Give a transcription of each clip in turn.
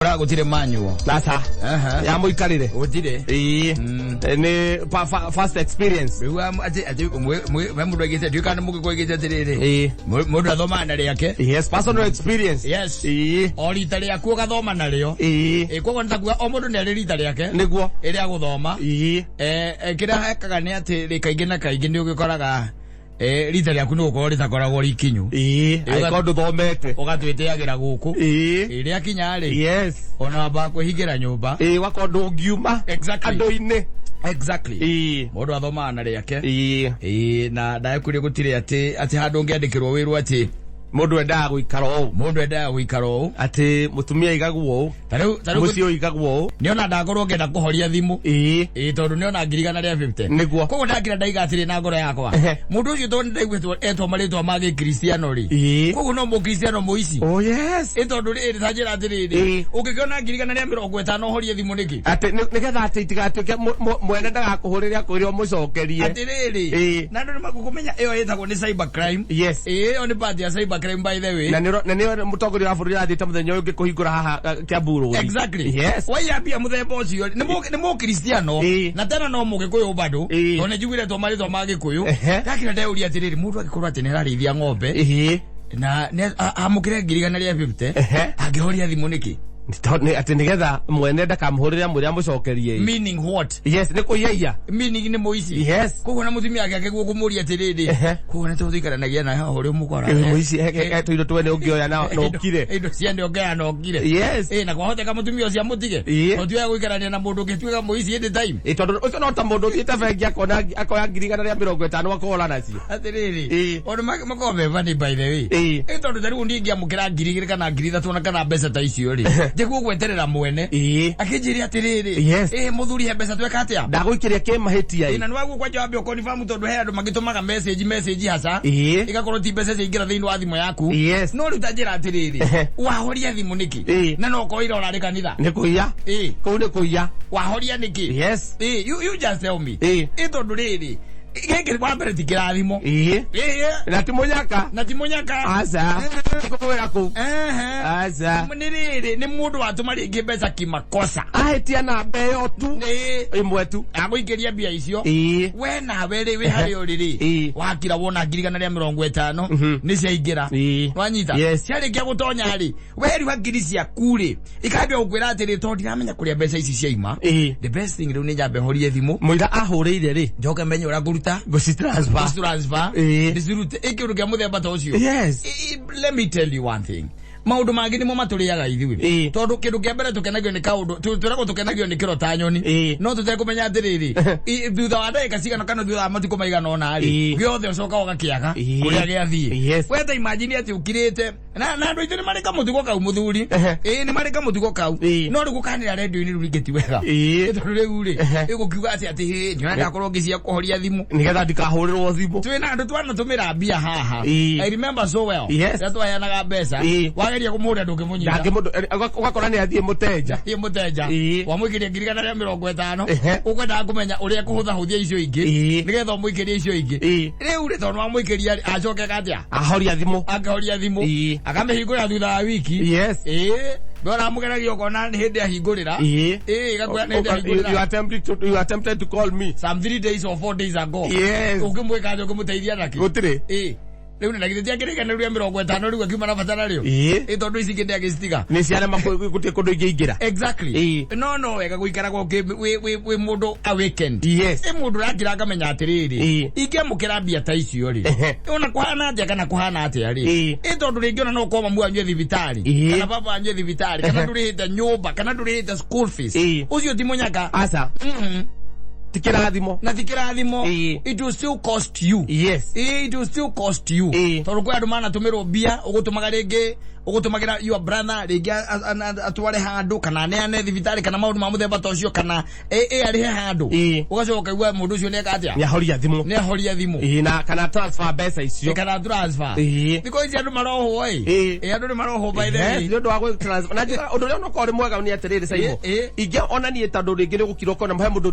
Ora gutire manyu lasa ya muikarire utire ni first experience biwa ati mwe mundu agite tu kana muko igite tirire mundu athoma na riake yes personal experience yes ori tari yaku gathoma na rio kogo ntakuga o mundu ne rita riake niguo iri aguthoma kira hekaga ni ati rikaingi na kaingi ni ugikoraga rita ryaku ni ukorwo ritakoragwo rikinyu aikondo thomete ugatwiteagira guku ria kinyari yes ona ba kuhingira nyumba wakondo ungiuma exactly exactly mundu athoma na riake na ndaikurie gutire ati handu ngiandikirwo wiru ati mundu endaga guikara o ati mutumia igagwo taru mucio igagwo niona ndakorwo ngenda kuhoria thimu tondu niona ngirigana ria 50 niguo kogo ndagira ndaiga atiri na ngoro yakwa mundu ucio tondu ndaigwetwo etwo maritwa magi kristiano ri kogo no mu kristiano muici oh yes tondu ri tajira atiri ukikiona ngirigana ria 50 horia thimu niki ati nigetha ati itigatuke mwene ndagakuhuriria kurio mucokerie atiri na ndu makukumenya iyo yetagwo ni cyber crime yes iyo ni part ya cyber crime by the way na ni mutongoria wa bururi athite muthenya uyu ngikuhingura haha Kiambu exactly yes wayambia muthemba ucio ni mu kristiano na tena no mugikuyu bado one jugire to mari to magikuyu yakira ndeuria atiriri mundu akikorwo ati ni rarithia ng'ombe na amukire ngirigana ria 50 angihoria thimu niki ati nigetha mwene ndakamuhurira muria mucokerie meaning what yes ni kuiyia meaning ni muici yes kogo na mutumia yake akiguo kumuria atiriri kogo na tuthikiranagia na hori mukora muici tuindo twene ungioya na okire indo ciende ongea na okire yes na kwahoteka mutumia ucio amutige tuya guikarania na mundu ngituika muici ende time tondu ucio no ta mundu uthite bengi akoya ngirigana ria 50 akola nacio atiriri ono makombe vani by the way tondu tari undingia mukira ngirigire kana ngiri thatu na kana mbeca ta icio ri ndiguo gweterera mwene akinjiria atiriri muthuri he mbeca tweka atia ndaguikiria ke mahitia na nwagu kwa jawabi o confirm tondu he andu magitumaga message hasa igakorwo ti mbeca cingira thiini wa thimu yaku no ruta njira atiriri wahoria thimu niki na no koira urari kanitha ni kuia kou ni kuia wahoria niki yes you just tell me tondu riri geke kwa mbere tikirathimo na timunyaka asa kuwera ku asa muniriri ni mundu watumari ngibeca kimakosa ahetia na mbeyo tu imwe tu aguikiria bia icio we na weri we hari uriri wakira wona ngirigana ria 50 ni ciaingira wanyita ciarikia gutonya ri weri wa ngiri cia kuri ikambia gukwira atiri tondu ndiramenya kuria mbeca ici ciaima the best thing riu ni nyambe horie thimu muira ahurire ri njoke menye ura guruta transfer disirute ikirukia muthemba ta ucio let me tell you one thing maundu mangi nimo maturiaga ithiwi tondu kindu kia mbere tukenagio ni kaundu turako tukenagio ni kirota nyoni no tutekumenya atiriri thutha wa ndagika cigana kana thutha wa matuko maigana ona ri giothe ucoka ugakiaga kuria giathie weta imagine ati ukirite na andu ithu ni marika muthigo kau muthuri ni marika muthigo kau no ri gukanira radio ni rugiti wega tondu riu ri igukiuga ati nyona ndakorwo ngicia kuhoria thimu nigetha ndikahurirwo thimu twina andu twanatumira mbia haha I remember so well twayanaga mbeca wageria kumuria ndukimunyita ugakora ni athie muteja wamwikiria ngirigana ria 50 ukwenda kumenya uria kuhuthahuthia icio ingi nigetha umwikirie icio ingi riu ri tondu wamwikiria acoke katia ahoria thimu akamehingurira thutha wa wiki Bora mugeragia ukona hindi ahingurira igakwira ni hindi ahingurira you attempted to call me some 3 days or 4 days ago ukimwika njo kumuteithia naki gutire riu na githia kirigana ria 50 riu akiuma na batara rio tondu ici kindi agicitiga ni ciana makuti kundu ingiingira exactly no wega guikara gwo we mundu awakened mundu rakira akamenya atiriri ingiamukira mbia ta icio ri ona kuhana atia kana kuhana atia ri tondu ringi ona no koma muanywe thibitari kana baba anywe thibitari kana ndurihite nyumba kana ndurihite school fees ucio ti munyaka asa tikirathimo it will still cost you it will still cost you tondu kwa andu manatumiro mbia ugutumaga ringi ugutumagira your brother ringi atware handu kana neane thibitari kana maundu ma muthemba ta ucio kana arihe handu ugacoka igwa mundu ucio neka atia ni ahoria thimu na kana transfer mbeca icio kana transfer because andu maroho andu ni maroho by the way ndu wa transfer na undu ria no kore mwega ni atiriri saimo ingia ona ni tondu ringi ni gukiro kona mhe mundu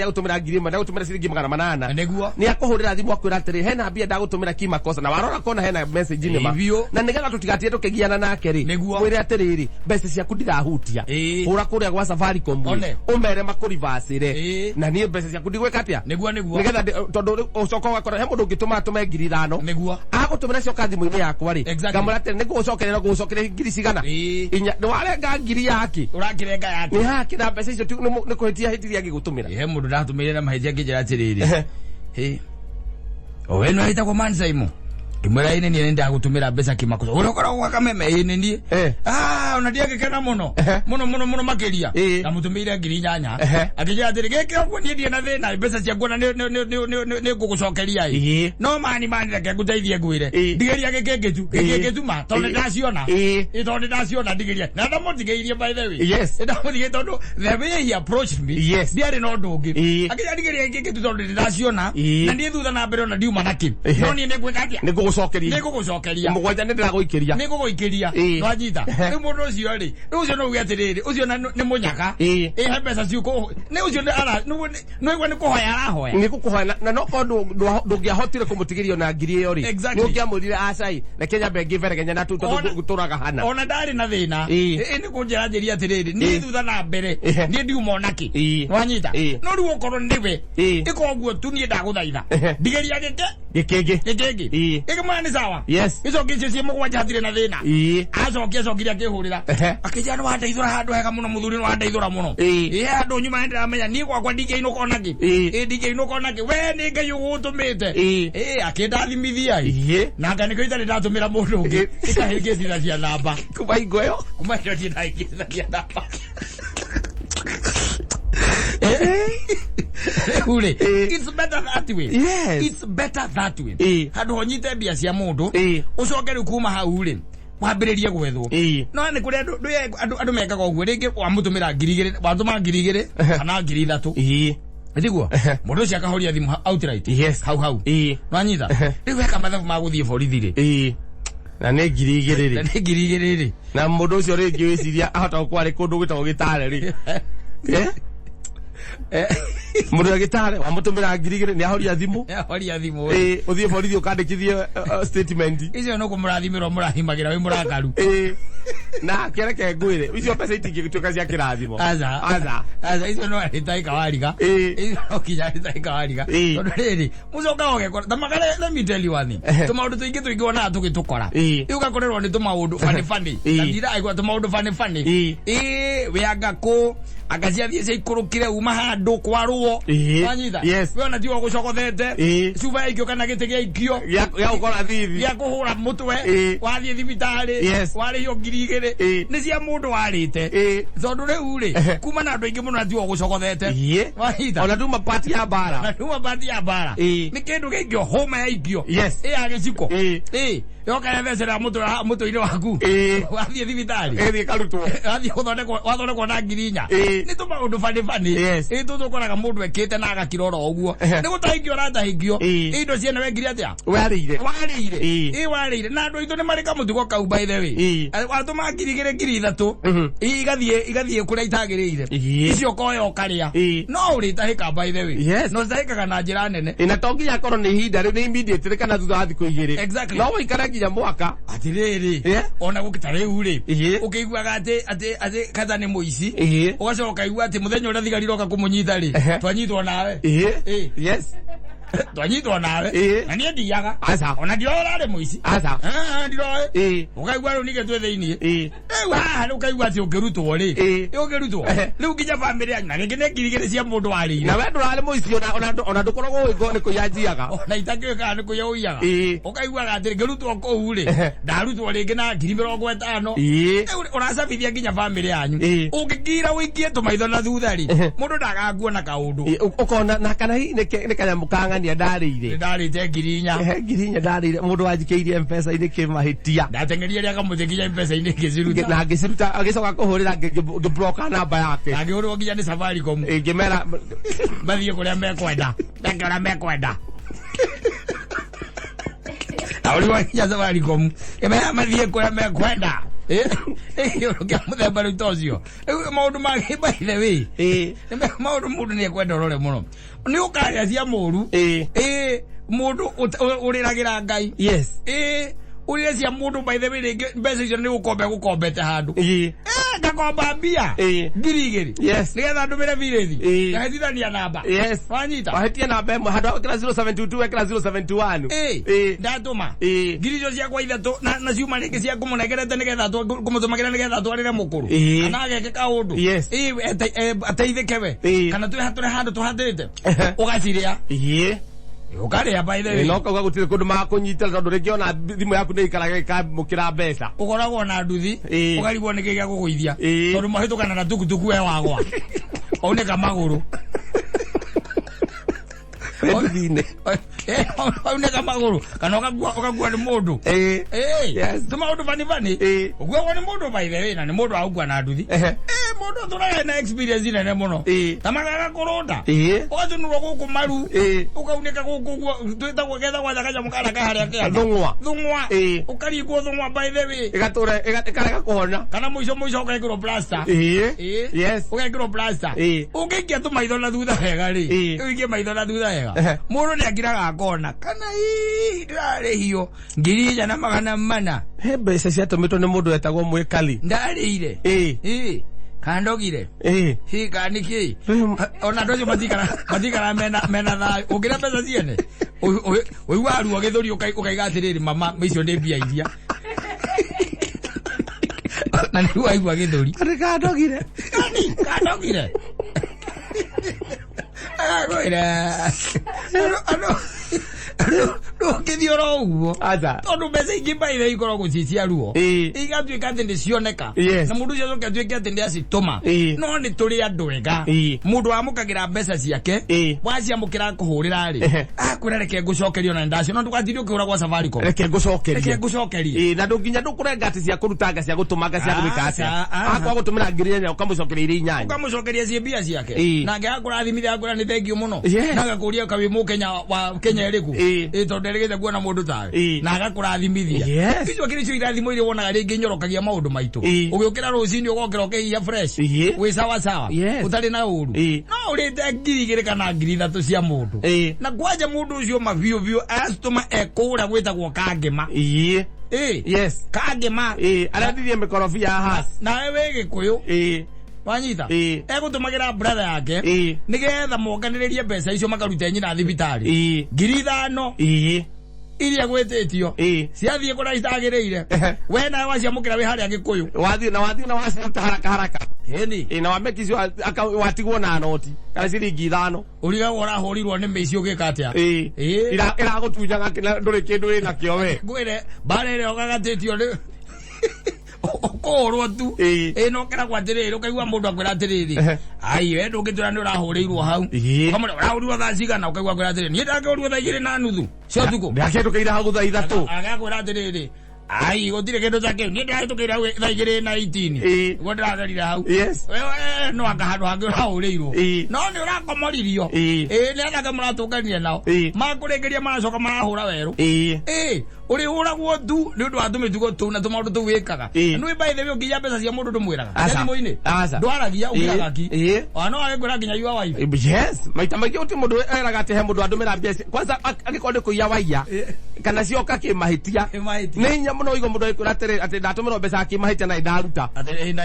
utumira ngiri ma gutumira ciringi 800 neguo ni akuhurira thimu akwira atiriri hena mbia ndagutumira kimakosa na warora kona hena message ni ma na nigetha tutigatire ũkĩgiana nake rĩ mwĩre atĩrĩrĩ mbeca ciaku ndirahutia hũra kũrĩa gwa Safaricom ũmere makũribacĩre na niĩ mbeca ciaku ndigwĩka atĩa nĩgetha tondũ ũcoka ũgakora he mũndũ ũngĩtũma atũme ngiri 5 agũtũmĩra cioka thimũ-inĩ yakwa rĩ ngamũra atĩrĩ nĩguo ũcokerera gũcokerera ngiri cigana nĩwarenga ngiri yake ũrakĩrenga yake nĩ hake na mbeca icio nĩ kũhĩtia hĩtiria angĩgũtũmĩra he mũndũ ndatũmĩire na mahĩtia ngĩnjĩra atĩrĩrĩ owe no aitagwo Mansaimo kimwera ine ni ndagũtũmĩra mbeca kimakosa ũrokora gwa kameme ine ni ona ndiagĩkena mũno makĩria na mũtũmĩire ngiri 8 akĩnjĩra atĩrĩ gĩkĩ ũguo niĩ ndie na thĩna mbeca ciaku na nĩ ngũgũcokeria no mani reke ngũteithie ngwĩre ndigeria gĩkĩngĩtu ma tondũ ndaciona ndigeria na ndamũtigĩirie by the way ndamũtigĩirie tondũ the way he approached me ndiarĩ na ũndũ ũngĩ akĩnjĩra ndigeria gĩkĩngĩtu tondũ ndaciona na ndiĩ thutha na mbere ona ndiuma nakĩ no niĩ nĩngwĩka atĩa nĩgũgũcokeria mũgwanja nĩndĩragũikĩria twanyita rĩu mũndũ ũcio rĩ rĩu ũcio no uge atĩrĩrĩ ũcio nĩ mũnyaka he mbeca ciuko nĩ ũcio nĩguo nĩ kũhoya arahoya nĩ gũkũhoya na no korwo ndũngĩahotire kũmũtigĩria na ngiri ĩyo rĩ nĩ ũngĩamwĩrire acai na Kenya bengi beregenya na tũtũraga hana ona ndarĩ na thĩna nĩ kũnjĩra njĩria atĩrĩrĩ niĩ thutha na mbere niĩ ndiuma onakĩ wanyita no rĩu ũkorwo nĩwe ĩka ũguo tu niĩ ndagũthaitha ndigeria gĩkĩngĩ mwana ni sawa icokicio cie mũgwanja hatirĩ na thĩna acokire akĩhũrĩra akĩnjĩra nĩ wandeithũra handũ hega mũno mũthuri nĩ wandeithũra mũno handũ nyuma ndĩramenya niĩ gwakwa ndingĩinũka onakĩ ndingĩinũka onakĩ we nĩ Ngai ũgũtũmĩte akĩndathimithia nanga nĩkĩo itarĩ ndatũmĩra mũndũ ũngĩ ikahĩngĩcithacia namba kuma ingoyo kuma indo ndahĩngĩcithacia namba it's better that way it's better that way handu honyite mbia cia mundu ucoke ri kuma hau ri wambiririe gwethwo no nĩ kũrĩ andũ mekaga ũguo rĩngĩ wamutumĩra ngiri 2 watũma ngiri 2 kana ngiri 3 ndiguo mũndũ ũcio akahoria thimũ outright hau no anyita rĩu weka mathabu ma gũthiĩ borithi ri na nĩ ngiri 2 na mũndũ ũcio rĩngĩ wĩciria ahota gũkwarĩ kũndũ gwĩtagwo Gĩtare ri mũndũ wa Gĩtare wamũtũmĩra ngiri 2 nĩ ahoria thimũ ũthiĩ borithi ũkandĩkithie statement icio no kũmũrathimĩrwo mũrathimagĩra wĩ mũrakaru na kĩreke ngwĩre icio mbeca itingĩtuĩka cia kĩrathimo aza icio no arĩtaĩka wariga icio no kinya arĩtaĩka wariga tondũ rĩrĩ mũcoka ũgekora tamakare let me tell you one thing tũmaũndũ tũingĩ wonaga tũgĩtũkora ũgakorerwo nĩ tũmaũndũ fani na ndiraigua tũmaũndũ fani wĩanga kũ akaciathiĩ cia ikũrũkire uma handũ kwarũo wanyitha we ona tiwa gũcokothete cuba ya ikio kana gĩtĩ gĩa ikio gĩa kũhũra mũtwe wathiĩ thibitarĩ warĩhio ngiri 2 nĩ cia mũndũ warĩte tondũ rĩu rĩ kuma na andũ aingĩ mũno na tiwa gũcokothete wanyitha ona nduma pati ya mbara nĩ kĩndũ gĩkio homa ya ikio ya gĩciko yoka thecera mũtwe-inĩ waku wathiĩ thibitarĩ wathiĩ gũthondekwo na ngiri 4 nĩ tũmaũndũ fani tũtũkoraga mũndũ ekĩte na agakirora ũguo nĩ gũtahingio ũratahingio indo ciene we ngiri atĩa warĩire na andũ aitũ nĩ marĩ kamũtugo kau by the way watũma ngiri 3 igathiĩ kũrĩa itagĩrĩire icio koya ũkarĩa no ũrĩtahĩka by the way no citahĩkaga na njĩra nene na to nginya korwo nĩ ihinda rĩu nĩ immediate kana thutha wa thikũ 2 no ũikare nginya mwaka atirĩrĩ ona gũkĩta rĩu rĩ ũkĩiguaga atĩ katha nĩ mũici ũgacoka ukaigua atĩ mũthenya ũrĩa thigari roka kũmũnyita rĩ twanyitwo nawe twanyitwo nawe na niĩ ndiaga ona ndio ũrarĩ mũici ndiroĩ ũkaigua rĩu nĩgetwe thĩiniĩ haha ũkaigua atĩ ũkĩrutwo rĩ rĩu nginya bamĩrĩ yanyu na rĩngĩ nĩ ngiri 2 cia mũndũ warĩire na we ndũrarĩ mũici ona ndũkoragwo ũĩ nĩ kũiya njiaga ona itakĩũĩkaga nĩ kũiya ũiyaga ũkaiguaga atĩ ngĩrutwo kũu rĩ ndarutwo rĩngĩ na ngiri 50 ũracabithia nginya bamĩrĩ yanyu ũngĩkira ũikie tũmaitho na thutha rĩ mũndũ ndagakuona kaũndũ ũkona na kana nĩ kanyamũ kang'ania ndarĩte ngiri 4 ndarĩire mũndũ wanjikĩirie M-Pesa-inĩ kĩmahĩtia ndatengeria rĩa kamũtĩ nginya M-Pesa-inĩ ngĩciruta na ngĩciruta agĩcoka kũhũrĩra ngĩbloka namba yake ngĩhũrĩrwo nginya nĩ Safaricom ngĩmera mathiĩ kũrĩa mekwenda ndakĩona mekwenda aũrĩwa nginya Safaricom ngĩmera mathiĩ kũrĩa mekwenda kia mũthemba rĩu ta ũcio maũndũ mangĩ by the way maũndũ mũndũ nĩ ekwenda ũrore mũno nĩ ũkarĩa cia mũru mũndũ ũrĩragĩra Ngai Uri cia mundu by the way mbeca icio ni gukombete handu. Ngakomba mbia. Ngiri. Yes. Nigetha ndumire village. Ngahithithania namba. Yes. Wanyita. Wahetia namba ĩmwe handu kila 072 kila 071. Ndatuma. Ngiri icio ciakwa ithatu na ciuma ringi cia kumunegerete nigetha kumutumagira nigetha twarire mukuru. Kana ageke kaundu. Ateithike we. Kana twi handu tuhathirite. Ugaciria. Ukaria by the way. No kauga gutire kundu makunyitira tondu ringiona thimu yaku ni ikaraga ikamukira mbeca. Ukoragwo na nduthi, ukarigwo ni kigia guguithia. Tondu mahitukana na tukutuku we wagwa. Oneka maguru. Fedine. Oneka maguru. Kana ukagua ni mundu. Yes. Tuma undu vani. Ugwa ni mundu by the way na ni mundu augwa na nduthi. Mundu thura na experience ine ne muno. Tamagaga kuronda. Ukazunurwo guku maru. Ukauneka guku twita kugetha gwa thakaja mukara ka haria kia. Thungwa. Ukarigwo thungwa by the way. Ikarega kuhona. Kana muico ukagiro plaster. Yes. Ukagiro plaster. Ukikia tu maitho na thutha hega ri. Ukikia maitho na thutha hega. Mundu ni akiraga akona. Kana ndare hiyo. Ngirija na magana mana. He mbeca ciatumitwo ni mundu etagwo mwikali. Ndarire. Kandogire. Kaniki. Ona ndojo matikara mena tha. Ugira pesa ciene. Waru ogithuri ukaiga atiriri mama icio ndi mbia iria. Na ni waigua githuri. Kandogire. Kithio uguo. Aza. Tondu mbeca ingi baithe ikoragwo cicia ruo. Igatuika ati ndi cioneka. Na mundu ucio coke atuike ati ndi acituma. No ni turi andu ega. Mundu amukagira mbeca ciake. Waciamukira kuhurira ri. Akwira reke ngucokerio na ndacio. No ndukatiri ukihura gwa Safaricom. Reke ngucokerie. Na ndunginya ndukurenga ati cia kurutanga cia gutumanga cia gwika atia. Akwa gutumira ngiri nya ukamucokeria iri nyanya. Ukamucokeria cia mbia ciake. Na ngea kurathimithia akura ni thengio muno. Na gakuria kawi mu Kenya wa Kenya iriku. Tondu ndigite kuona mundu tawe. Na agakurathimithia. Icio kiricio irathimo iria wonaga ringi nyorokagia maundu maitu. Ugiukira rucini ugokira ukihia fresh. Wi sawa. Utari na uru. No urite ngiri igiri kana ngiri ithatu cia mundu. Na kwaja mundu ucio mabiu astoma ekura gwitagwo kangema. Yes. Kangema. Arathirie mikorofia haha. Na wewe gikuyu. Wanyita. Egutumagira brother yake. Nigetha mokaniririe mbeca icio makarute nyina thibitari. Ngiri 5. Iria gwetitio. Ciathie kura itagiriire. We na waciamukira wi haria gikuyu. Wathie na waciruta haraka. Na wamekicio watigwo na noti. Kana ciringi 5. Uriga urahurirwo ni meici ugika atia. Iragutunyaga nduri kindu ina kio we. Gwire barere ogagatitio ni okorwo tu no kera kwatiriri ukaigua mundu akwira atiriri ai we ndungitura ni urahurirwo hau ukamura urahurirwo thaa cigana ukaigua akwira atiriri ni ndahurirwo thaa 2:30 cia tuko ndaketukaira hau thaa 3 agakwira atiriri ai gutire kindu take ni ndahetukira thaa 2:18 ngo ndiragerira hau wewe no anga handu hangi urahurirwo no ni urakomoririo ni anaga muratungania nao makurengeria maracoka marahura weru uri huragwo tu ni undu wa tumitugo tu na tumaundu tu wikaga nui by the way nginya mbeca cia mundu ndumwiraga thimo-ini ndwaragia ukiraga ki no agekwira nginya yua wife. Yes, maita maingi uti mundu eraga ati he mundu andumira mbeca kwanza agikonde kuiya waiya kana cioka kimahitia ni nya muno igo mundu akwira ati ndatumira mbeca kimahitia na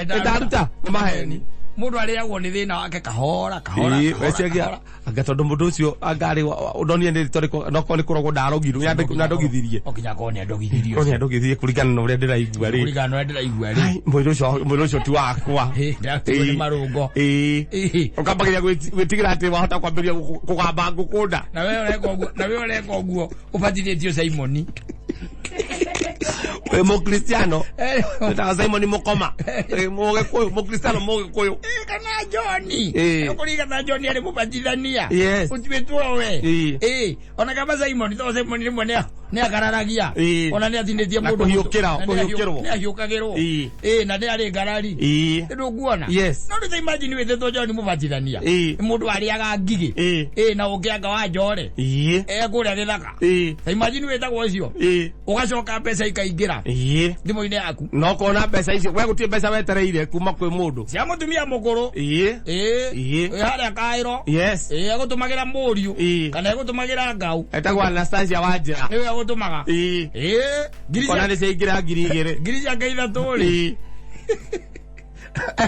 ndaruta maheni mundu ariagwo ni thina wake kahora wecegia anga tondu mundu ucio angari udonie ni toriko no koni kurogwo ndarogirwo na ndogithirie okinya koni ndogithirie kuringana na uria ndiraigua ri mundu ucio ti wakwa ndakuri marungo ukambagiria gwitigira ati wahota kwambiria kugamba ngukunda na wewe ureka uguo ubatithitio Simoni mo Cristiano ta Simon mukoma mo Cristiano mo koyo kana Johnny ukuriga na Johnny ari mubatithania utwetwo we ona kama Simon to Simon ni mone ni agararagia ona ni athinditie mundu kuhiukirwo ni ahiukagirwo na ni ari garari ndu kuona no ndu imagine wethetwo Johnny mubatithania mundu ariaga ngigi na ungianga wa njore kuria githaka imagine wetagwo ucio ugacoka mbeca ikaingira thimo-ini yaku no kona mbeca icio we gutie mbeca wetereire kuma kwi mundu cia mutumia mukuru haria Kairo agutumagira muriu kana agutumagira ngau etagwo Anastasia Wanjira niwe gutumaga ona ni ciingira ngiri cia ngai thatu ri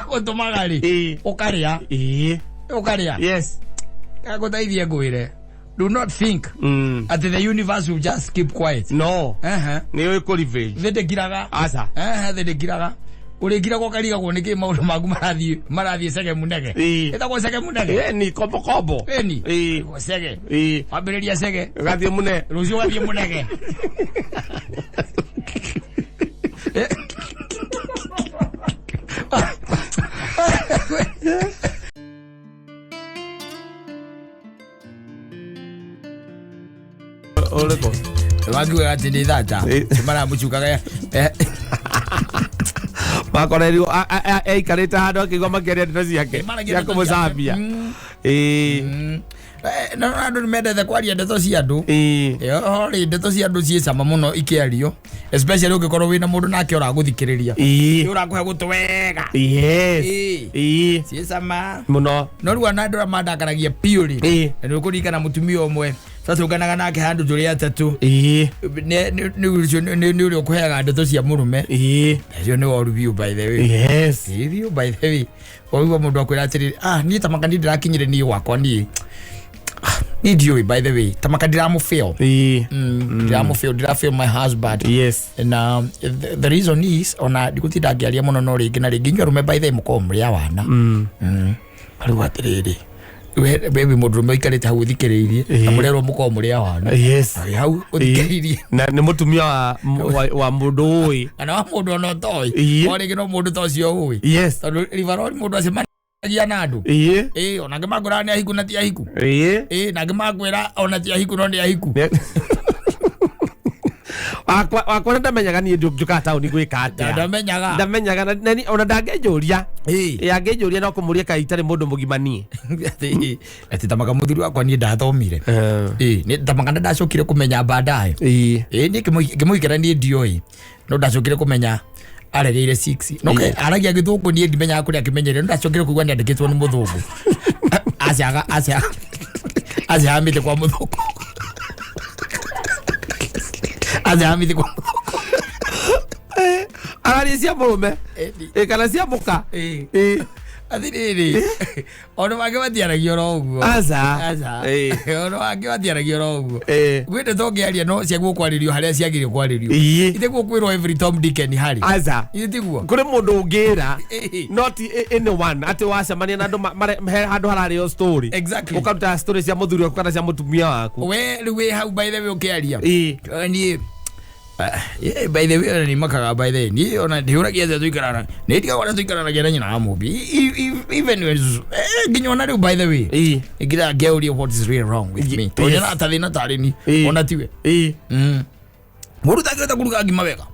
gutumaga ri ukaria yes agutaithie ngwire do not think that the universe will just keep quiet. No. Ni yo ikurivage. Thede kiraga. Asa. Thede kiraga. Uri kiraga kariga ko niki maundu magu marathie sege munege. Eta ko sege munege. Ni kobo. Ni. Ko sege. Abereria sege. Gathie mune. Rucio gathie munege. Oleko wagi ati ni data mara muchukaga makorerio ikarita hando akigwa makeria ndeto ciake ya kumuzambia no andu mendete kwaria ndeto cia andu ri ndeto cia andu cie cama muno ikiario especially ugikorwo wina mundu nake uraguthikiriria urakuhe gutu wega cie cama muno no riu andu mandakaragia piuri ni ukurikana mutumia umwe sasa uganaga nake handu turi atatu ni uri ukuheaga ndeto cia murume cio ni all review by the way review by the way oiwa mundu akwira atiri ni tamakani ndirakinyire ni wakwa ni need you by the way tamakadira mu feel did I feel my husband and the reason is ona dikutida ngiaria muno no ringi na ringi nyarume by the way mukomria wana ari atiriri baby mudume ikarite hau thikiririe na murero mukomria wana hau uthikiririe na ni mutumia wa mundu ui ana wa mundu no toy ori no mundu tocio ui rivaroni mundu asema ya nadu ona ngimagura ni ahiku na ti ahiku na ngimagwira ona ti ahiku no ni ahiku akwa ndamenyaga ni njuka tauni gwika atia ndamenyaga nani ona ndangejuria yangejuria no kumuria kaitari mundu mugimanie ati tamaka muthuru akwa ni ndathomire ni tamaka ndacokire kumenya baadaye ni kimuikira ni ndioi no ndacokire kumenya aregeire 6 no aragia githuku ni ndimenya kuri akimenyere ndacokire kuigwa ni andikitwo ni muthungu acha amite kwa muthungu azamiti kwa arari cia murume kana cia muka athiriri ono wake watiaragia ro uguo ono wake watiaragia ro uguo gwite tongiaria no cia gukwaririo haria ciagirio kwaririo ite gukwirwo every Tom Dick and Harry itiguo kuri mundu ungira not anyone ati wacemania na andu handu harario story ukaruta story cia muthuri waku kana cia mutumia waku we riwe hau by the way ukiaria ni by the way ni makaga by the way ni ona ndiuragia za tuikarana ni ndiga wana tuikarana gera nyina amubi even ginyona ri by the way igira geuri what is really wrong with me to nyana atalina tarini ona tiwe muruta geta kuruga gima wega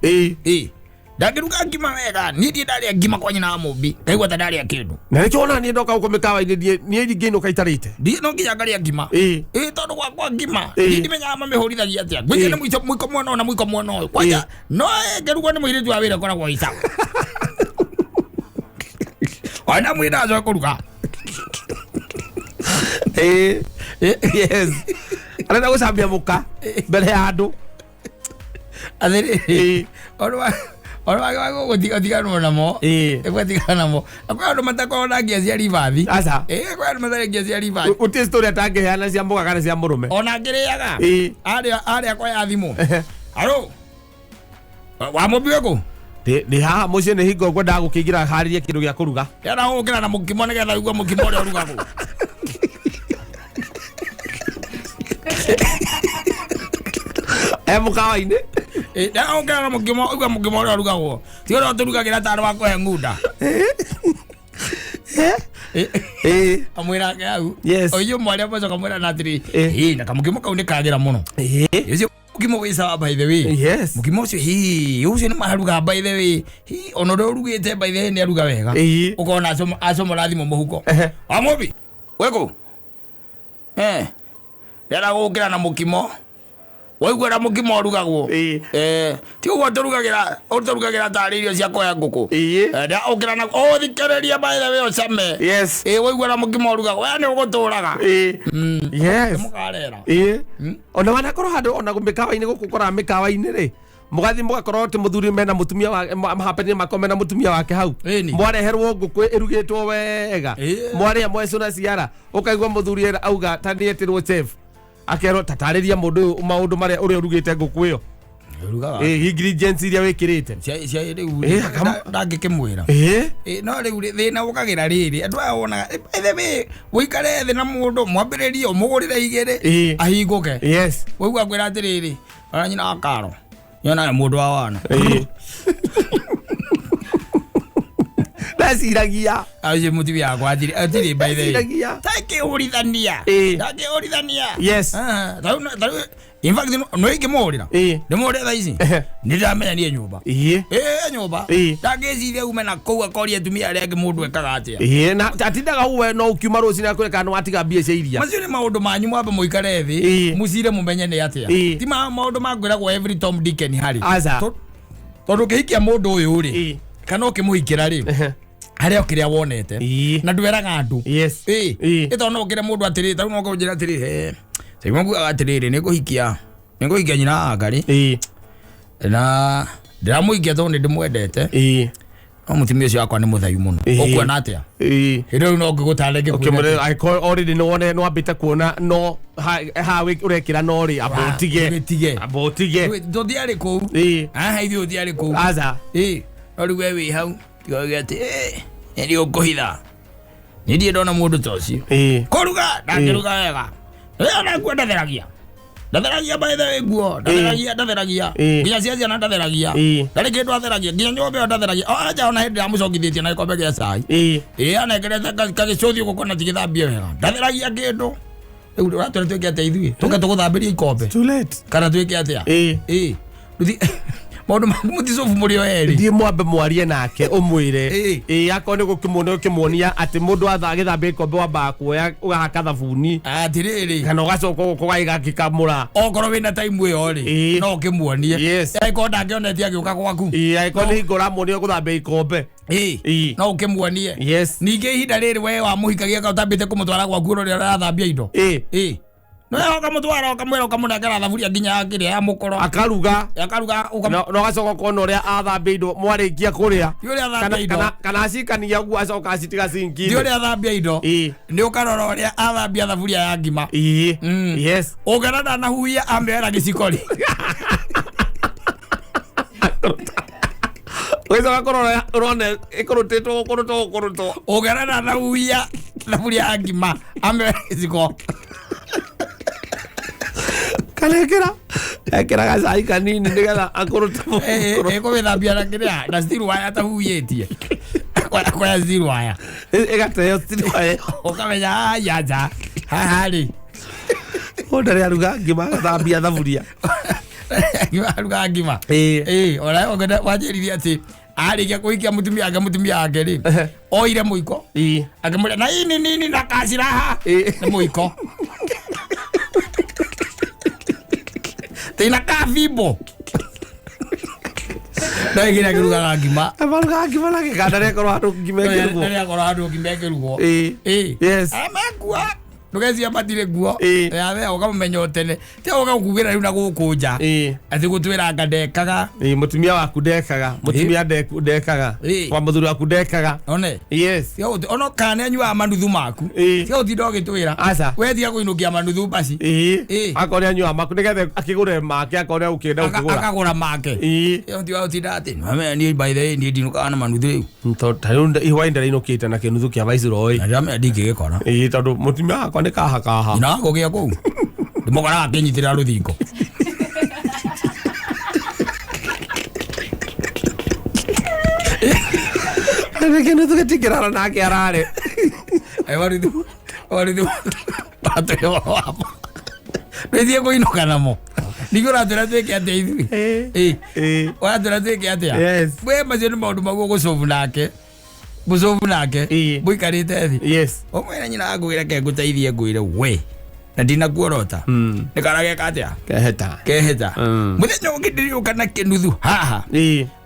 ndagiruka ngima wega ni ndi ndari ngima kwa nyina amubi kaigwa ndari akindu na nicho ona ni ndoka uko mikawa ni ngino kaitarite ndi no nginya ngari ngima tondu kwa ngima ndi menya mamehorithagia atia gwikene mwiko mwana na mwiko mwana kwaja no ngerugo ni mwiritu wa wira kora kwa isa ana mwira zo kuruka yes ana gusambia muka mbele ya andu athiri Ora wago gutiganwo namo gutiganwo namo akwa ndo matako na ngia cia rivathi asa kwa ndo matako ngia cia rivathi uti story atange yana cia mboga kana cia murume ona ngiriaga ari akwa ya thimu alo wa mubiwe ko ni haha mucie ni hingo ngwenda gukigira hariria kindu gia kuruga yana ukira na mukimo ne getha igwa mukimo ri uruga ko mukawaine da ukira na mukimo igwa mukimo ri uruga ko ti ora turuga gira taru wa ko ngunda amwira ngau oyo mwari paso kamwira na tiri na kamukimo kaune kagira muno yezo mukimo wisa by the way mukimo cio ucio ni maharuga by the way ono ndo rugite by the way ni aruga wega ukona asomo rathimo muhuko amobi weko ndera gukira na mukimo waigua ra mukimo rugagwo ti ugo turugagira tari irio cia koya nguku nda ukira na o thikereria by the way o came yes waigua ra mukimo rugagwo ya ni uguturaga yes mukarera ona wana korwo handu ona mikawa-ini guku kora mikawa-ini ri mugathi mugakorwo ti muthuri mena mutumia wa mahapeni makome na mutumia wake hau mwareherwo nguku irugitwo wega mwaria mwecuna ciara ukaigwa muthuri auga tanietirwo chef akero tatariria mundu maundu maria uri urugite nguku iyo ingredients iria wikirite cia ndangikimwira no riu thina ukagira riri andu aya wonaga ethe wikare thi na mundu mwambiririe umugurire igiri ahinguke yes waigua kwira atiriri ara nyina akaro yona mundu wa wana ndaciragia aje muti yakwa atiri by the way take urithania yes in fact no ikimurira ndimurira thaici ndiramenya nie nyumba nyumba ndangiciria ume na kou akoria tumia aria angi mundu ekaga atia na atindaga uwe no ukiuma rucini akwireka no atiga mbia cia iria macio ni maundu manyu mwambe muikare thi mucire mumenye ni atia ti maundu mangwiragwo every Tom Dick and Harry tondu kihikia mundu uyu ri kana ukimuhikira ri haria ukiria wonete na ndweraga andu ito no ukire mundu atiri tau no kunjira atiri Segwa mbuga atiriri nikuhikia nyina ngari na ndiramuikia tondu ndimwendete no mutumia ucio wakwa ni muthayu muno ukuona atia riu no ngigutareke ukimure I call already no one no ambite kuona no ha urekira no ri abotige ndothiari ku ithu uthiari ku aza no riu we wi hau tigoge ati ndio kuhitha nindie ndona mundu tocio kuruga ndangiruga wega na kwenda theragia by the way guo ndatheragia nginya ciacia na ndatheragia ndari kindu atheragia nginya nyombe ndatheragia aja ona hindi amucongithĩtie na ikombe gia cai anekerete kagicuthi guko na tigithambie wega ndatheragia kindu riu uratwira twike atia ithui tuke tuguthambiria ikombe kana twike atia maundu muticobu muri o eri ndie mwambe mwarie nake umwire akoni gukimone ukimonia ati mundu athagithambia ikombe wamba kuoya ugahaka thabuni atiriri kana ugacoka kugaiga gikamura okorwo wina time iyo ri no ukimwonie aiko ndangionetie agiuka gwaku aiko ni ngora muonie guthambia ikombe no ukimwonie ningi ihinda riri we wa muhikagia ka utambite kumutwara gwaku ro ria arathambia indo no yoka mutwara ukamwira ukamunengera thaburia nginya akiria ya mukoro akaruga no gacoka kona uria athambia indo mwarikia kuria kana acikania guo acoka acitiga sinki ndio uria athambia indo ni ukarora uria athambia thaburia ya ngima yes ugerana na huia ambera gicikori wezo gakorora urone ikorotito ugerana na huia thaburia ya ngima ambera giciko kalekera ekera gacai kanini nigetha akorute kumithambia na kiria na still waya ta huyetie kwa still waya egateo still waya ukamenya yaja hahari ndari aruga ngima gathambia thaburia aruga ngima ora ogenda wajiriria ati arikia kuikia mutumia ake ri oire muiko akimura na nini na kaciraha ni muiko tina kavibo ndagira kiruga ngima amaruga ngima na kiganda ria korwo andu ngimekerugo yes amekua ndugezia matire guo yawe ukamenya utene ti ukakugira riu na gukunja ati gutwira ngandekaga mutumia waku ndekaga mutumia ndekaga kwa muthuri waku ndekaga one yes ono kana anyua manuthu maku ti uthindo gitwira wethia kuinukia manuthu basi akore anyua maku nigethe akigure make akore ukenda ukigura akagura make ti utinda ati mame ni by the way ni ndinuka na manuthu riu to tayunda ihwainda inukite na kinuthu kia viceroy na ndame ndingigikora tondu mutumia kwani kaha ina gogia kou ndimogara akinyitira ruthingo Kenu tugetikirana nake arare waridu pateo hapo ndio kuinuka namo nigora turatweke atia ithui wa turatweke atia we macio ni maundu maguo gucovu nake muikarite thi yes omwena nyina agugira ke nguteithie nguire we na ndina kuorota nikarage katia keheta muthenya ungindiriuka na kinuthu haha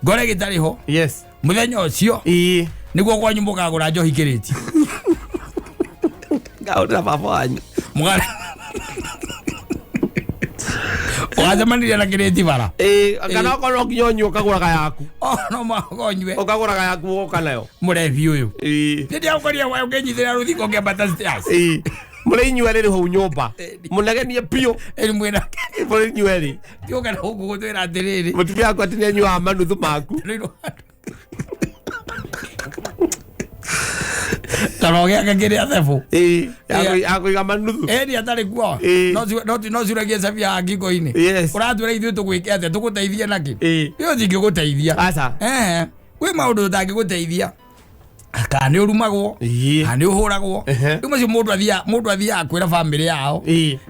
ngore gitariho muthenya ucio niguo kwanyu mukagura njohi kiriti ngaura baba wanyu mugara wazamaniria na kiriti bara kana kono kinyonyo ukagura yaku no magonywe ukagura yaku oka nayo murevi uyu ndia ukoria wa ungenyithira ruthiko ngiambata stairs mule inyuere ho nyumba munagenie pio eri mwena mule inyuere pio kana huko gutwira atiriri mutumia akwa tine nyua manuthu maku taroge akagere athefu akuiga manuthu eri atari kuo no ziragie sabia agiko ini uratwira ithu tugwike athe tuguteithia naki iyo thingiguteithia asa we maundu tangiguteithia akane urumagwo ane uhuragwo umacio mundu athia akwira family yao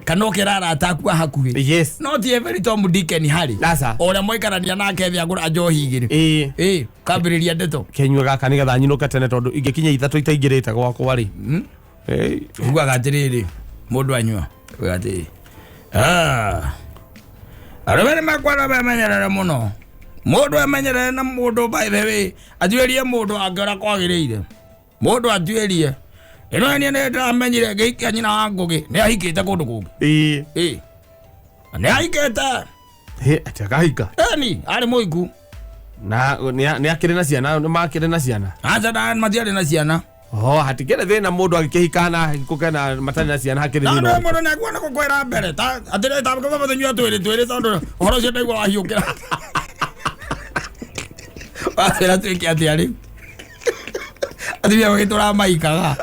kana okirara ataku hakuhi not every Tom Dick and Harry ora moikarania nake thia ngura njohi igiri kambiriria ndeto kenywa gaka ni getha nyinuka tene tondu ingikinya ithatu itaingirite gwakwa ri ugaga atiriri mundu anywa ati arabere makwana bamenyerera muno mundu amenyerere na mundu by the way atuerie mundu angara kwagiriire mundu atuerie ino ni ndamenyire ngikia nyina wangugi ni ahikite kundu kungi ni ahikite atakahika ni ari muiku na ni akire na ciana makire na ciana aza dan matiare na ciana hatikere thina mundu agikihikana kukena matani na ciana hakire thina no mundu negwa na kukwera mbere ta atire ta ko bathanyua twiri tondu horo cio ndaigua wahiukira Wasera tuiki atiari athibia wagitura maikaga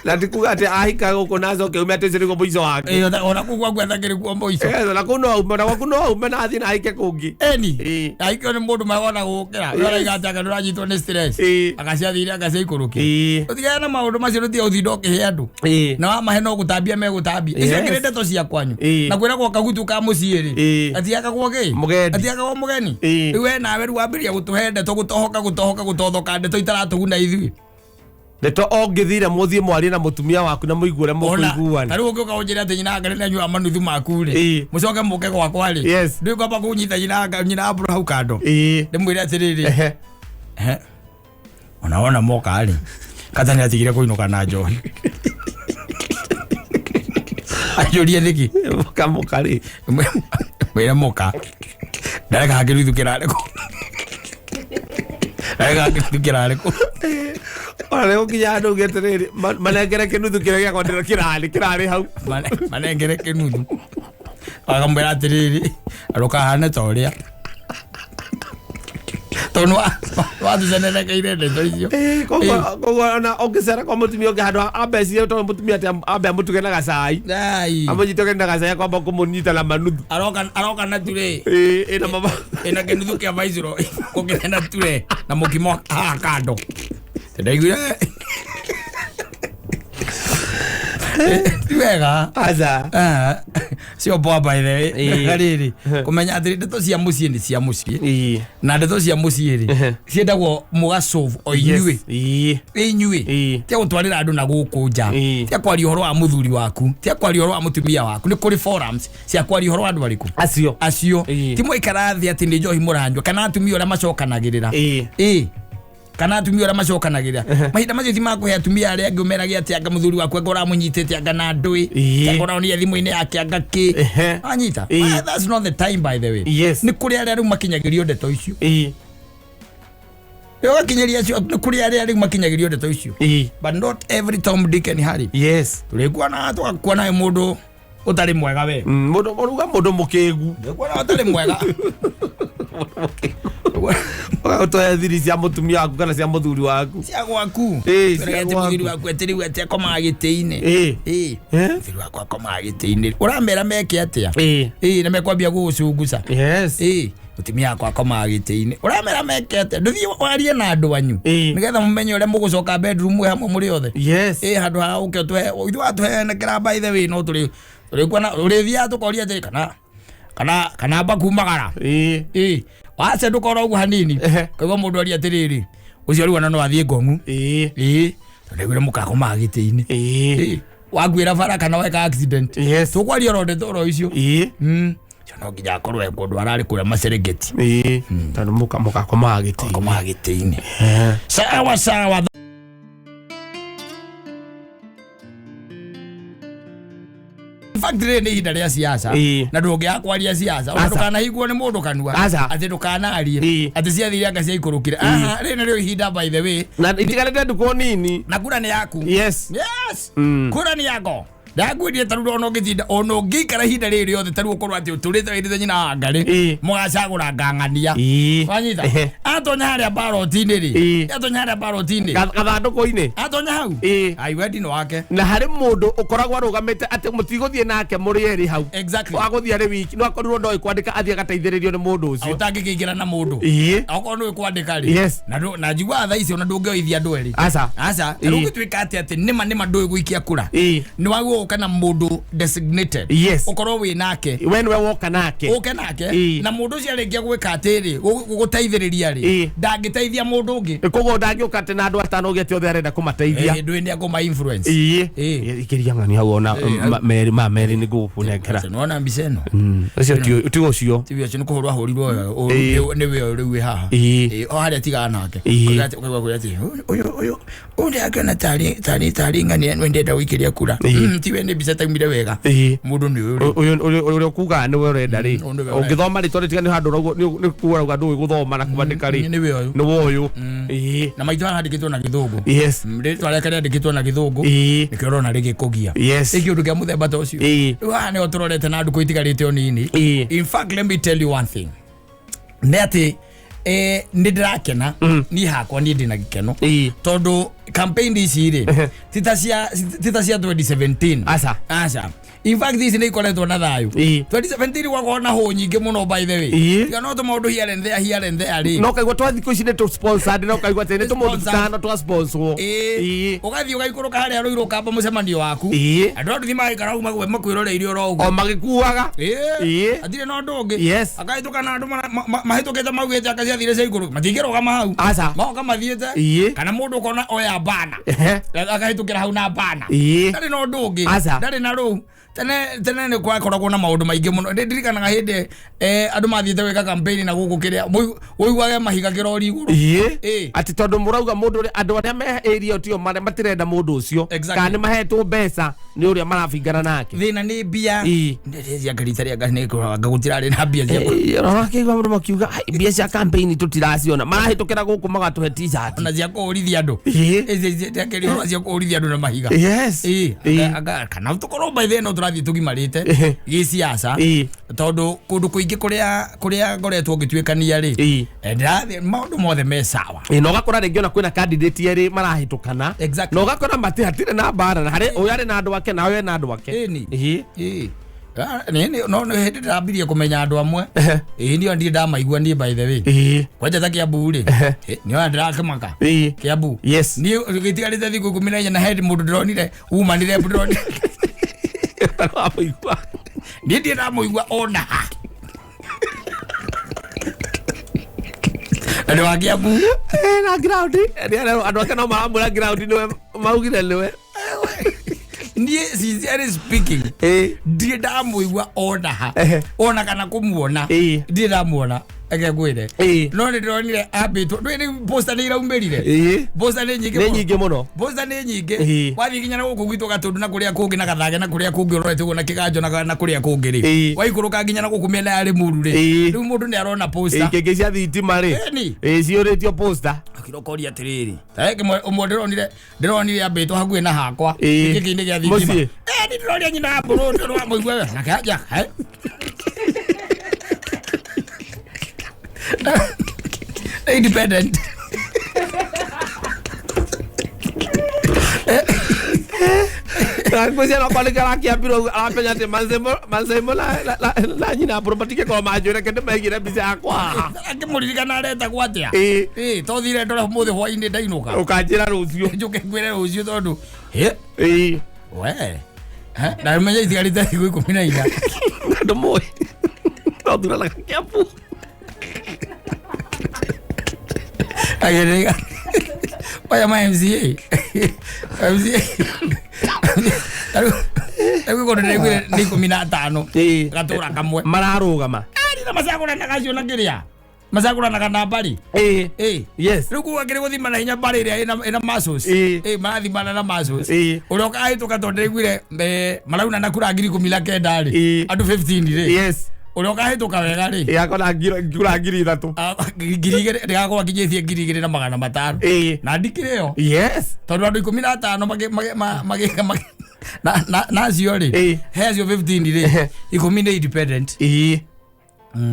na tikuga ati ahika guko nazo ke umete ziriko boizo wake ona kugwa gwetha kiri kwa boizo na kuno umena wakuno umena athi na ahike kungi eni ahike ni mundu magona gukira yora igataga nduranyitwo ni stress akaciathire akaceikuruki utigana maundu macio ruti uthindoke he andu na wamahe no gutambia megutambia icio ngire ndeto cia kwanyu na kwira kwa kagutu ka muciiri atiaka gwoke atiaka gwo mugeni iwe nawe ruambiria gutuhe ndeto gutohoka gutothoka ndeto itaratuguna ithui Neto ongithire muthie mwari na mutumia waku na muigure mukuiguana. Tari ukiuka unjira ati nyina ngare na nyua manuthu maku ri. Mucoke muke gwakwa ri. Ndi kwamba kunyita nyina abura hau kando. Ndimwire atiriri. Unaona moka ri. Kata ni atigire kuinuka na njohi. Ajurie niki. Moka ri. Mwire moka. Ndareka hakirithukira reko. Ndareka hakirithukira reko. Ora ukinya andu geterere manengere kinuthu kiria kwandira kirari hau manengere kinuthu agambira atiriri aroka hana toria tonu watu zenene kaire ndeto icio kogo na ongesera kwa mutumia onge handu abeci to mutumia ati ambe mutuge na gacai amujitoge na gacai kwamba kumunyita na manuthu aroka na ture ina mama ina kinuthu kia vaisiro kokene na ture na mukimo kando ndaigura wega aza sio poa by the way gariri kumenya atiri ndeto cia mucie ni cia mucie na ndeto cia mucie ri ciendagwo mugasolve o inyue inyue tia gutwarira andu na guku nja tia kwari horo wa muthuri waku tia kwari horo wa mutumia waku ni kuri forums cia kwari horo andu bariku acio ti moikarathi ati ni njohi muranjwa kana atumia ora macokanagirira kana atumia ora macokanagira mahinda macio ti makuhe atumia aria angi umeragia ati anga muthuri waku ngora munyitete anga na ndui ngora ni thimu-ini yake anga ki anyita that's not the time by the way ni kuri aria riu makinyagirio ndeto icio yo gakinyeria cio ni kuri aria riu makinyagirio ndeto icio but not every Tom Dick and Harry tulikuona tukakuona mundu utari mwega we mundu mukigu ndikuona utari mwega Otoya thiri cia mutumia waku kana cia muthuri waku cia gwaku muthuri waku atiri wete koma agite-ini muthuri waku akoma agite-ini uramera meke atia na mekwambia gugucunguca mutumia waku akoma agite-ini uramera meke atia nduthie warie na andu anyu nigetha mumenye uria mugucoka bedroom hamwe muri othe handu ha uke twe ithu atuhenekera by the way no turi kuona urithia tukoria ati kana bakumagara wace ndukora ugu hanini kaigwa mundu ari atiriri ucio riu no athie ngongu ndegwire mukako magite-ini wagwira bara kana weka accident tukwaria ronde toro icio no nginya akorwo ekundu arari kuria Maserengeti tandu muka komaga giti-ini sawa factory ni ihinda ria siasa na ndungia kwaria siasa ona ndukana higuo ni mundu kanua ati ndukana arie ati ciathire anga cia ikurukire ri ni rio ihinda by the way na itigarete nduko nini na kura ni yaku yes kura ni yako ndagwidie tarudo ono githinda ono ngikara hinda riri yothe taruo korwo ati uturite withite nyina ngari mugacagura ngangania wanyita atonya haria barotini ri atonya haria barotini gathanduku-ini atonya hau ai wedi no wake na hari mundu ukoragwo arugamite ati mutiguthie nake muri eri hau exactly waguthia ri wiki no akorirwo ndoi kwandika athie agateithiririo ni mundu ucio utangikigira na mundu akorwo ni kwandika ri na njigua tha icio na ndungioithia andu eri aca rugitwika ati nima ndui guikia kura ni waguo kana mundu designated ukorwo wi nake we nwe woka nake na mundu cio aringia gwika atiri guguteithiriria ri ndangiteithia mundu ungi koguo ndangiuka ati na andu atano ugete othe arenda kumateithia ndui ngoma influence ikiria ngani hau ona meri ni gukunengera nona mbica ino ucio ti ucio ti ucio ni kuhurwa hurirwo ni we uri wi haha o haria tigana nake ukagwa ati uyu unde akana tari ngani ndenda wikiria kura tiwe ni mbica taumire wega mundu ni uyu kuga ni we urenda ri ungithoma ri tori tigani handu ni kuuga ndu guthoma na kubandika ri ni we uyu na maitho handikitwo na githungu ndi tware kare handikitwo na githungu nikirona ri gikugia ikiundu kia muthemba ta ucio wa ni oturorete na ndu kuitigarite onini in fact let me tell you one thing neti ni ndirakena ni hakwa ni ndina gikeno tondu campaign ici ri tita cia 2017 aca in fact this ni ikoretwo na thayu 2017 gwakona ho nyingi muno by the way ya no to maundu here and there ri no kaigwa twa thikũ ici ni tu sponsored no kaigwa tene tu mundu tano twa sponsor ugathii ugaikuruka haria ruiru kamba mucemanio waku andu andu thima ikara uma gwe makwirore oro ugu o magikuaga atire no ndungi akaituka na andu mahitukite maugite akacia thire cia iguru matingiroga mahau maoka mathiete kana mundu ukona oya bana akahitukira hau na bana ndari no ndungi ndari na ru tene ni kwakoragwo na maundu maingi muno ndirikanaga hindi andu mathiite wika campaign na guku kiria woiguage mahiga kirori iguru ati tondu murauga mundu andu aria me area tio matirenda mundu ucio kana ni mahetwo mbeca ni uria marabingana nake thina ni mbia ndirisia ngarita ria ngani ngagutirari na mbia cia rora kiigwa mundu makiuga mbia cia campaign tutiraciona marahitukira guku magatuhe t-shirt na cia kurithia andu cia cia kurithia andu na mahiga kana tukorwo by then turathii tugimarite gi siasa tondu kundu kuingi kuria ngoretwo ngitwikania ri ndathi maundu mothe me sawa no gakora ringi ona kwina candidate eri marahitukana no gakora mati hatire na bara na hari uyari na andu ake na uyu na andu ake no hindi ndambirie kumenya andu amwe ndio ndi ndamaigua ni by the way kwanja ta Kiambu ri ni ona ndirakimaka Kiambu ni gitigarite thiku 14 na head mundu ndironire umanire ndronire amuigua ni ndi ndamuigua ona ande wa Kiambu na ground andu ake no maramura ground niwe maugire niwe ni sincerely speaking ndi ndamuigua ona kana kumuona ndi ndamuona agegwire no ni ndronire abitwo ndwini poster ni iraumberire poster ni nyingi muno poster ni nyingi wathi kinya na guku gwitwo gatundu na kuria kungi na gathage na kuria kungi urorete na kiganjo na kuria kungi ri waikuruka kinya na guku miena yari muru ri riu mundu ni arona poster kenge cia thitima ri cioretio poster akirokoria atiriri taeke umwe ndironire abitwo hakuhi na hakwa kindi gia thitima ni ndiroria nyina mburu ndorwa muigwe na kaja independent Kwa sababu kalau kita laki apiro apa nyate manzemo la nyina property ko majore kende maigire bisa akwa akimurika na reta gwatia to thire ndora muthe hwaini ndainuka ukanjira rucio njuke ngwire rucio tondu we na menya itigarite thiku 14 ndo moi no dura la Kiambu ayerega vaya ma MCA Ewe kone negwire ni 15 gatura kamwe mararugama na masakura nakacio na kiria masakura nakana bari yes ruku akire guthima na hinya bari ria ina muscles marathima na muscles uroka aituka tonde negwire marauna nakura ngiri 19 ri andu 15 ri yes uroka aituka wega ri yakona ngiri 3 ngiri ndagakora kinyithie ngiri 2 na 500 na ndikireo yes tondu andu 15 mage na ziori has your 15 ri ikomi ni independent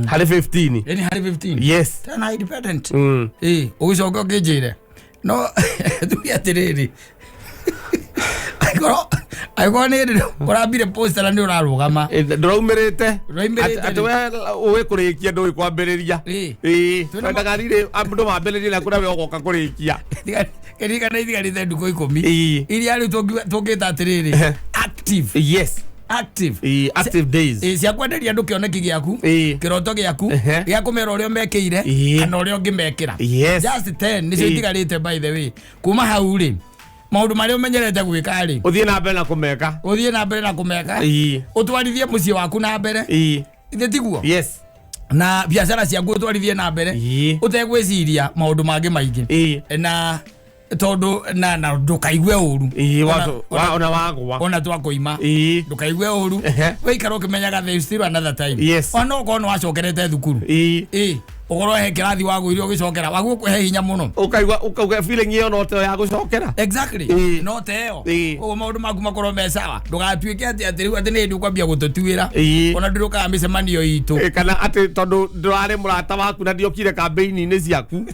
hari 15 yani hari 15 yes tena independent ugicoka ngijire no tugiatiriri Aiko ni urambire poster na ni urarugama nduraumirite atwe uwe kurikia ndu kwambiriria twendaga rire andu mambiririe na kuna we ugoka kurikia kiri kana ithigari nduko 10 iria ari tungita atiriri active yes active days cia kwenderia ndu kioneki giaku kiroto giaku gia kumera uria mekeire kana uria ungimekira just 10 nicio itigarite by the way kuma hau ri maundu maria umenyerete gwika ri uthie na mbere na kumeka utwarithie mucie waku na mbere ithe tiguo yes na biashara ciaku utwarithie na mbere utegwiciria maundu mangi maingi na tondu na ndukaigue uru ona wagwa ona twakoima ndukaigue uru weikara ukimenyaga there is still another time ona ukono wacokerete thukuru ugoro he kirathi wagu irio gicokera wagu kuhe hinya muno ukauga feeling iyo no te ya gucokera exactly no teo o maundu maku makoro me sawa ndugatuike ati riu ati ni ndu kwambia gututuira ona ndiruka micemanio itu kana ati tondu ndurare murata waku na ndiokire campaign ni ciaku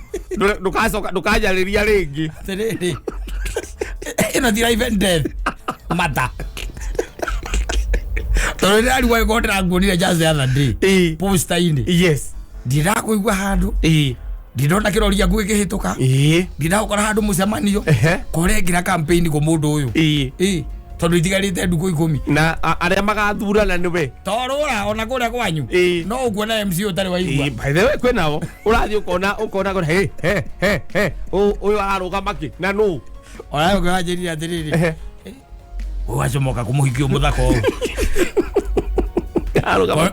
ndukacoka ndukajariria ringi tiriri ino dira even death mata tondu ndari wa ikodra ngunire just the other day poster ini yes ndira kuigwa handu ndirona kiroria ngui kihituka ndira ukora handu mucemanio kurengira campaign ku mundu uyu tondu itigarite nduku 10 na aria magathurana niwe torura ona kuria kwanyu no ukuona MC utari waigwa by the way kwinao urathi ukona he uyu ararugama ki na no ora ugajiria atiriri ugacomoka kumuhikio muthako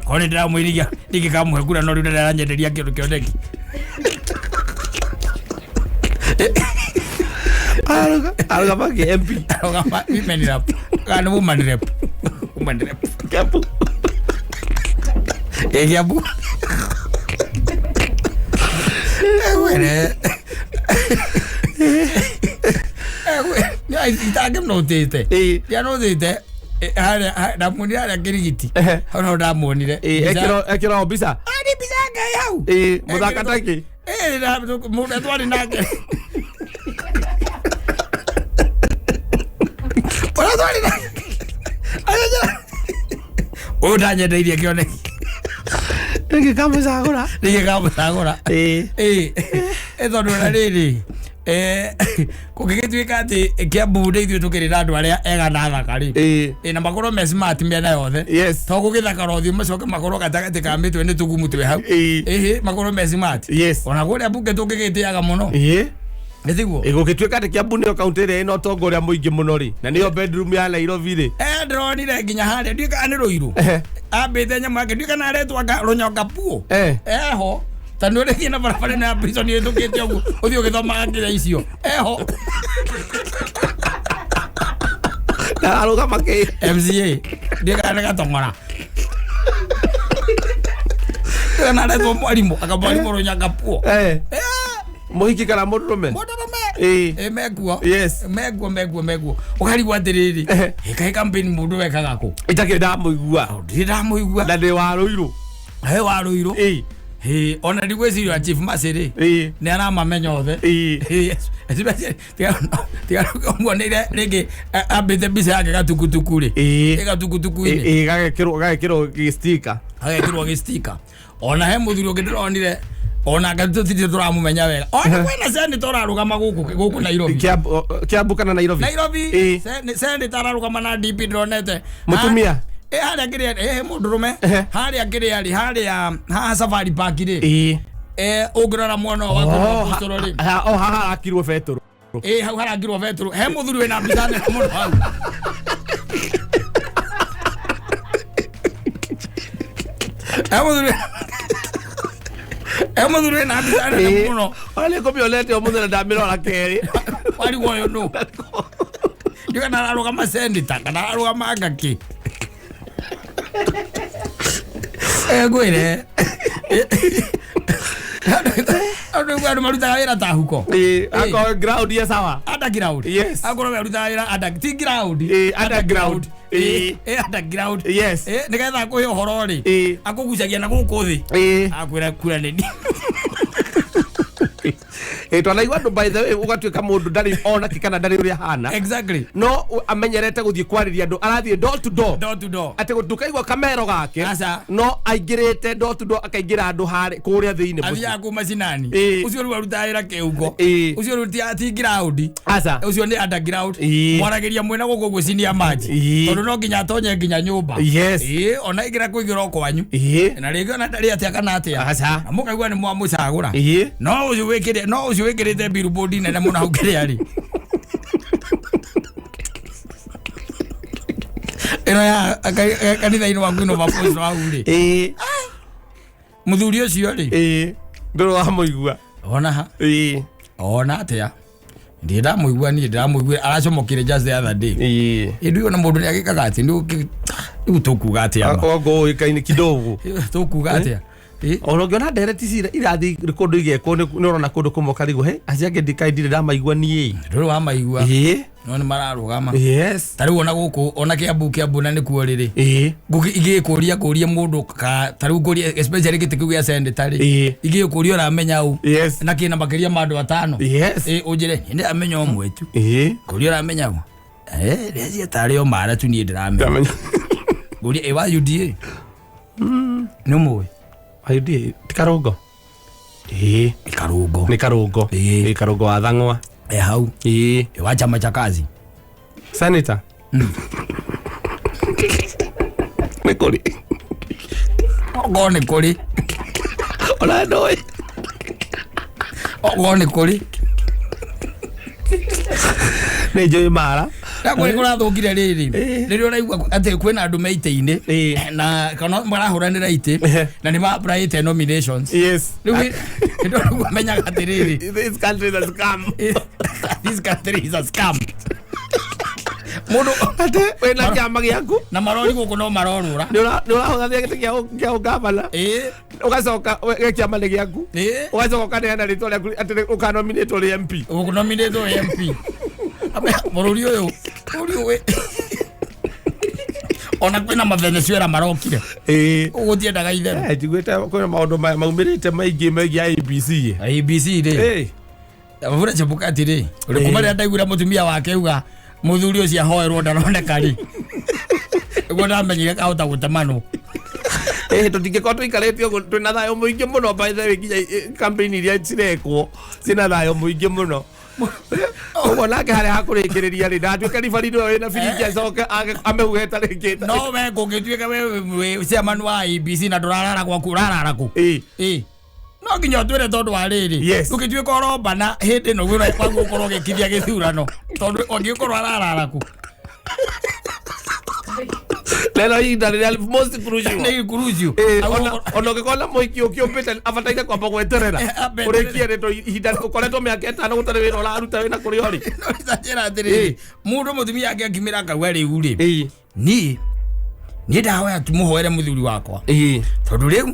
kone ndira mwirigia ndikikamuhe kura no riu ndaranyenderia kindu kioneki arugama ki MP arugama women rep kana woman rep kapu egiabu wene ya itage mnotete ya notete da muni ara kirigiti ono da monire ekiro bisa ari bisa ga yau mudakataki da muda twali nake ora twali aja oda nya dai kione ngi kamusagura ezo ndo riri kugigituika ati kiambude ithu tukirira andu aria ega na thakari na makoro me smart mena yothe to kugithaka rothi macoke makoro gatagati ka mitwe ni tugumu twe hau makoro me smart ona kuria buke tukigitiaga muno Nithiguo igukituika ati Kiambu ni county ri no tongoria muingi muno ri na niyo bedroom ya Nairobi ri ndronire nginya haria ndika ni ruiru ambite nyama yake ndika na retwa runyoka puo eho tanu ri na barabara na prison ni tukite ugu uthi ugithoma ngira icio eho na aruga make MCA ndika na gatongora na retwa mwalimu akamwalimu runyoka puo muhiki kana murume meguo meguo ukarigwa atiriri eka campaign mundu wekaga ku itake ndamuigua na ndi waruiru waruiru ona ndigweciria chief masiri ni aramamenya othe tigamuoneire ringi ambite mbica yake gatukutuku ri gatukutuku-ini gagekirwo gistika ona he muthuri ungi ndironire ona gatutithie turamumenya wega ona kwina senator arugama guku Nairobi Kiambu kana Nairobi senator arugama na DP ndronete mutumia haria kiria mundurume haria kiria haria Safari Park ri ungirora mwana wa apostolo ri haha akirwo beturu hau harakirwo beturu he muthuri wina mbica nene muno hau Emudure na bisana muno. Ole ko Violeta omudure ndamiro la keri. Wali woyo no. Yo kana alo kama sendita, kana alo kama agaki. Gwere. Ado maruta era tahuko. Ako ground ya sawa. Ada ground. Yes. Ako maruta era ada ti ground. Ada ground. Ada ground. Yes. Nikaza ko yo horori. Ako gucagia na guku thi. Akwira kura nini. Twana igwa by the way ugatuika mundu ndari ona kikana ndari uria hana. Exactly. No amenyerete guthie kwariria andu arathie door to door. Door to door. Ate gutuka igwa kamero gake. Asa. No aingirite door to door akaingira andu hari kuria thiini muci. Athia ku macinani. Ucio ru arutaira keugo. Ucio ru ti ground. Asa. Ucio ni underground. Mwaragiria mwena guku gucinia maji. Tondu no nginya tonye nginya nyumba. Yes. Ona igira kuigira kwanyu. Na ringi ona ndari atia kana atia. Asa. Amukaigwa ni mwamucagura. No ucio wikire wekirite billboard nene muno hau kiriari ino ya kanitha ino wangu no mapost wa uri muthuri ucio ri ndoro wa muigua ona ha ona atia ndira muigua ni ndira muigua aracomokire just the other day ndu ona mundu ni agikaga ati ndu tukuga atia ogo ikaini kidogo tukuga atia Orogiona direct cira irathi rekondo igeko ni urona kundu kumoka rigo he aciake ndikaindire ndamaigua nie ndoro wa maigua no ni mararugama tari wona guku ona kiambu na ni kuo riri ngugi igikuria mundu ka tari nguria especially gitiku gya send tari igikuria uramenya au na kina makiria mandu atano ujire ndi amenya omwe tu kuria uramenya au rezi tari o mara tu ni ndiramenya nguria ewa UDA no moy ayudi tikarongo Karungo ni Karungo wa Thang'wa hau wa chama cha kazi senator Nikoli Nikoli ola doi Nikoli ni Joy Mara Kuri thukire riri riri uraigwa ati kwina andu meite-ini na kana marahuranira ite na ni ma apply nominations ndio menya gatiriri this country is a scam mundu ate wena kiama giaku na marori guku no marorura ni urahuthathia giti gia ugavana ugacoka kiama ni giaku ugacoka ukaneana ritwa riaku ati ukanominate uri MP ukunominate uri MP Moruri uyu we ona kwina ma Venezuela marokire uguthiendaga itherũ njiguite kwina maundu maumirite maingi ABC ri avura Chebukati ri uri kumaria ndaigura mutumia wake uga muthuri ucio ahoerwo ndaroneka ri iguo ndamenyire kahota gutemano tutingĩkorwo tũikarĩte ũguo twĩna thayũ mũingĩ mũno by the way nginya campaign iria cirekwo ciĩna thayũ mũingĩ mũno uguo nake harĩa hakũrĩkĩrĩria rĩ ndatuĩka ribari nĩwe wĩna biringi acoke amehugeta rĩngĩ no we kũngĩtuĩka we chairman wa IEBC na ndũrarara gwaku ũrarara kũ no nginya twĩre tondũ wa rĩrĩ ũngĩtuĩka ũrombana hĩndĩ ĩno gwĩra kwaguo ũkorwo ũgĩkithia gĩthurano tondũ ũngĩkorwo ararara kũ lelo ihinda rĩrĩa most crucial nĩ crucial ona ũngĩkorwo mũhiki ũkĩũmbĩte abataire kwamba gweterera ũrĩkie rĩtũ ihinda ũkoretwo mĩaka ĩtano gũtarĩ wĩra ũraruta wĩna kũrĩa ũrĩ njĩra atĩrĩrĩ mũndũ mũtumia yake akimĩra akauga rĩu rĩ niĩ ndahoya tũmũhoere mũthuri wakwa tondũ rĩu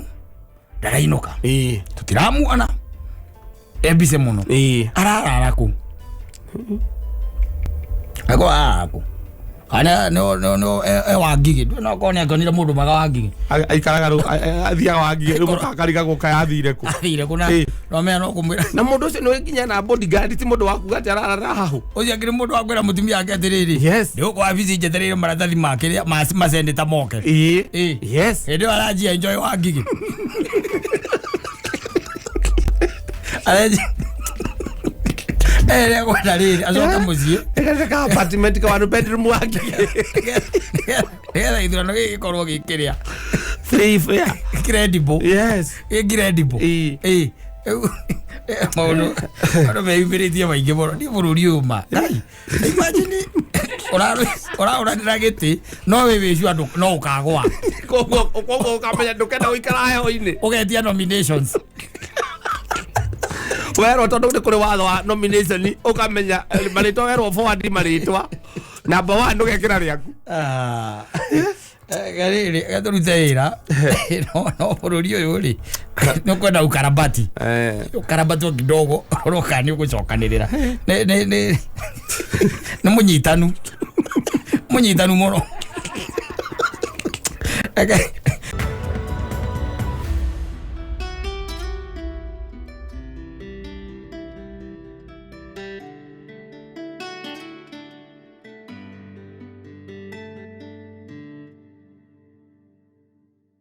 ndarainũka tũtiramuona embice mũno ararara kũ ararara ana no wangigi no kone akonira mundu maga wangigi aikaraga athiaga wangigi rumo kakariga guka athire ku na no me no kumwira na mundu ucio no nginya na bodyguard ti mundu waku gati arara hahu ucio ngiri mundu wakwira mutumia yake atiriri ndio kwa vizi jeterere maratathi make masende ta moke ndio araji enjoy wangigi araji kwa dalili azoka muzie ka apartment ka one bedroom wake idurano gikorwo gikiria free fair credible incredible maundu ano me ibiritie maingi muno ni bururi uma imagine ora ndagiti no wewe jua no ukagwa kogo kamenya ndukenda uikara heho-ini ugetia nominations wero tondu ni kuri watho wa nomination ukamenya maritwa wero forward maritwa number 1 ndugekira riaku gariri gaturutera no bururi uyu ri no kwenda ukarabati ukarabati kidogo roka ni gucokanirira ne munyitanu muno